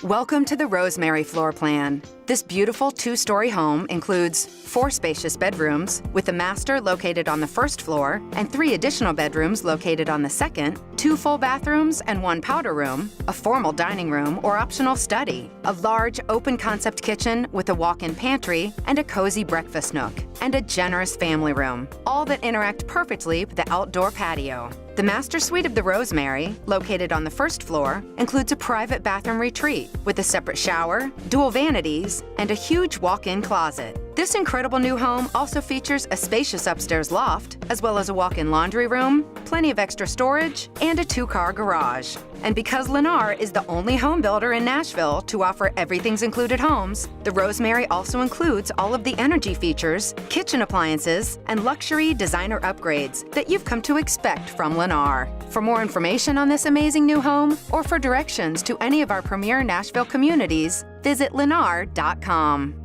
Welcome to the Rosemary floor plan. This beautiful two-story home includes 4 spacious bedrooms, with the master located on the first floor and 3 additional bedrooms located on the second, 2 full bathrooms and 1 powder room, a formal dining room or optional study, a large open-concept kitchen with a walk-in pantry and a cozy breakfast nook, and a generous family room, all that interact perfectly with the outdoor patio. The master suite of the Rosemary, located on the first floor, includes a private bathroom retreat with a separate shower, dual vanities, and a huge walk-in closet. This incredible new home also features a spacious upstairs loft, as well as a walk-in laundry room, plenty of extra storage, and a 2-car garage. And because Lennar is the only home builder in Nashville to offer everything's included homes, the Rosemary also includes all of the energy features, kitchen appliances, and luxury designer upgrades that you've come to expect from Lennar. For more information on this amazing new home, or for directions to any of our Premier Nashville communities, visit lennar.com.